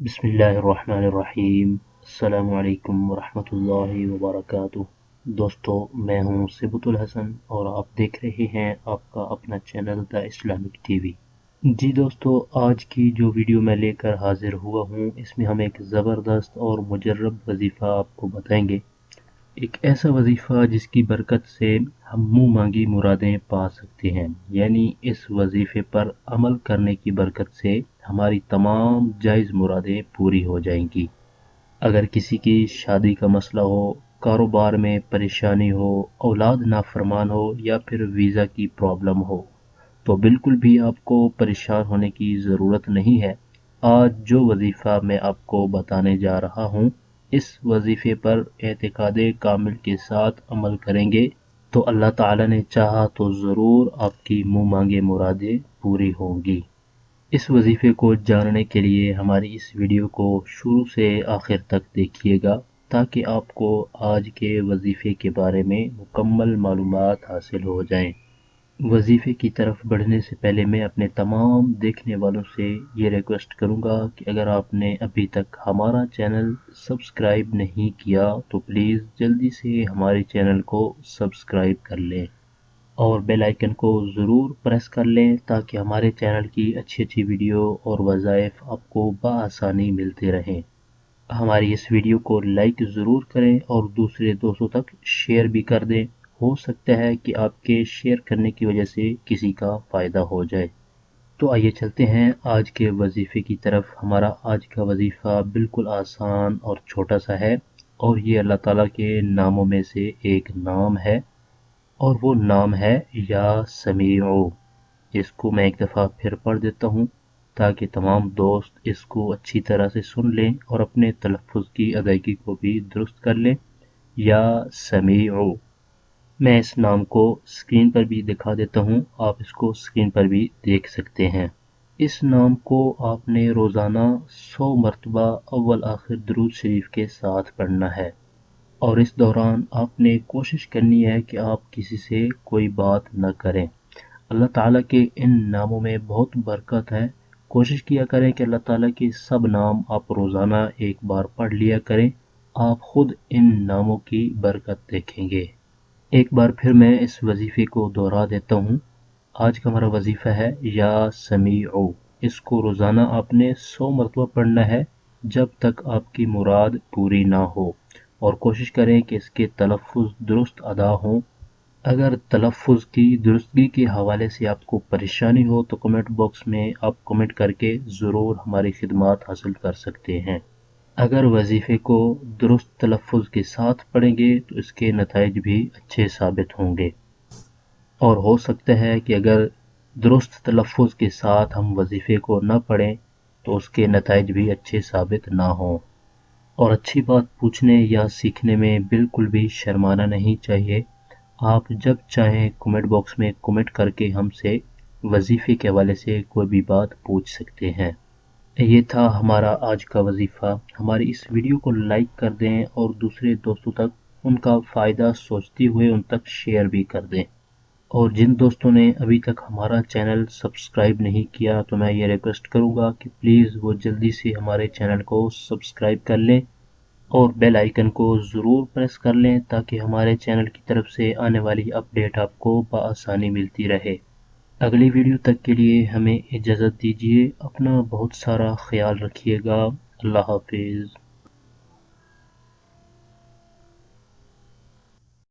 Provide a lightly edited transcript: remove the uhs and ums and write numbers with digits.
बिस्मिल्लाहिर्रहमानिर्रहीम। अस्सलामु अलैकुम वरहमतुल्लाहि वबरकातुह। दोस्तों, मैं हूं सिबतुल हसन और आप देख रहे हैं आपका अपना चैनल द इस्लामिक टीवी। जी दोस्तों, आज की जो वीडियो मैं लेकर हाजिर हुआ हूं, इसमें हम एक ज़बरदस्त और मुजर्रब वजीफ़ा आपको बताएंगे। एक ऐसा वजीफ़ा जिसकी बरकत से हम मुंह मांगी मुरादें पा सकते हैं। यानी इस वजीफ़े पर अमल करने की बरकत से हमारी तमाम जायज़ मुरादें पूरी हो जाएंगी। अगर किसी की शादी का मसला हो, कारोबार में परेशानी हो, औलाद नाफरमान हो या फिर वीज़ा की प्रॉब्लम हो, तो बिल्कुल भी आपको परेशान होने की ज़रूरत नहीं है। आज जो वजीफ़ा मैं आपको बताने जा रहा हूँ, इस वजीफ़े पर एतिकादे कामिल के साथ अमल करेंगे तो अल्लाह ताला ने चाहा तो ज़रूर आपकी मुँह मांगे मुरादें पूरी होंगी। इस वजीफ़े को जानने के लिए हमारी इस वीडियो को शुरू से आखिर तक देखिएगा, ताकि आपको आज के वजीफ़े के बारे में मुकम्मल मालूमात हासिल हो जाएं। वजीफ़े की तरफ बढ़ने से पहले मैं अपने तमाम देखने वालों से ये रिक्वेस्ट करूंगा कि अगर आपने अभी तक हमारा चैनल सब्सक्राइब नहीं किया तो प्लीज़ जल्दी से हमारे चैनल को सब्सक्राइब कर लें और बेल आइकन को ज़रूर प्रेस कर लें, ताकि हमारे चैनल की अच्छी अच्छी वीडियो और वज़ाइफ आपको बआसानी मिलते रहें। हमारी इस वीडियो को लाइक ज़रूर करें और दूसरे दोस्तों तक शेयर भी कर दें। हो सकता है कि आपके शेयर करने की वजह से किसी का फ़ायदा हो जाए। तो आइए चलते हैं आज के वजीफ़े की तरफ। हमारा आज का वजीफ़ा बिल्कुल आसान और छोटा सा है और ये अल्लाह ताला के नामों में से एक नाम है और वो नाम है या समीउ। इसको मैं एक दफ़ा फिर पढ़ देता हूँ ताकि तमाम दोस्त इसको अच्छी तरह से सुन लें और अपने तलफ़्फ़ुज़ की अदायगी को भी दुरुस्त कर लें। या समीउ। मैं इस नाम को स्क्रीन पर भी दिखा देता हूँ, आप इसको स्क्रीन पर भी देख सकते हैं। इस नाम को आपने रोज़ाना 100 मरतबा अव्वल आखिर दुरूद शरीफ के साथ पढ़ना है और इस दौरान आपने कोशिश करनी है कि आप किसी से कोई बात न करें। अल्लाह ताला के इन नामों में बहुत बरकत है। कोशिश किया करें कि अल्लाह ताला के सब नाम आप रोज़ाना एक बार पढ़ लिया करें, आप खुद इन नामों की बरकत देखेंगे। एक बार फिर मैं इस वजीफ़े को दोहरा देता हूँ। आज का हमारा वजीफ़ा है या समीउ। इसको रोज़ाना आपने 100 मरतबा पढ़ना है जब तक आपकी मुराद पूरी ना हो, और कोशिश करें कि इसके तलफ़्फ़ुज़ दुरुस्त अदा हों। अगर तलफ़्फ़ुज़ की दुरुस्तगी के हवाले से आपको परेशानी हो तो कमेंट बॉक्स में आप कमेंट करके ज़रूर हमारी खिदमत हासिल कर सकते हैं। अगर वजीफ़े को दुरुस्त तलफ़्फ़ुज़ के साथ पढ़ेंगे तो इसके नताइज भी अच्छे साबित होंगे, और हो सकता है कि अगर दुरुस्त तलफ़्फ़ुज़ के साथ हम वजीफ़े को न पढ़ें तो उसके नताइज भी अच्छे साबित ना हों। और अच्छी बात पूछने या सीखने में बिल्कुल भी शर्माना नहीं चाहिए। आप जब चाहें कमेंट बॉक्स में कमेंट करके हमसे वजीफ़े के हवाले से कोई भी बात पूछ सकते हैं। ये था हमारा आज का वजीफ़ा। हमारी इस वीडियो को लाइक कर दें और दूसरे दोस्तों तक उनका फ़ायदा सोचते हुए उन तक शेयर भी कर दें। और जिन दोस्तों ने अभी तक हमारा चैनल सब्सक्राइब नहीं किया तो मैं ये रिक्वेस्ट करूँगा कि प्लीज़ वो जल्दी से हमारे चैनल को सब्सक्राइब कर लें और बेल आइकन को ज़रूर प्रेस कर लें, ताकि हमारे चैनल की तरफ से आने वाली अपडेट आपको बआसानी मिलती रहे। अगली वीडियो तक के लिए हमें इजाज़त दीजिए। अपना बहुत सारा ख्याल रखिएगा। अल्लाह हाफिज़।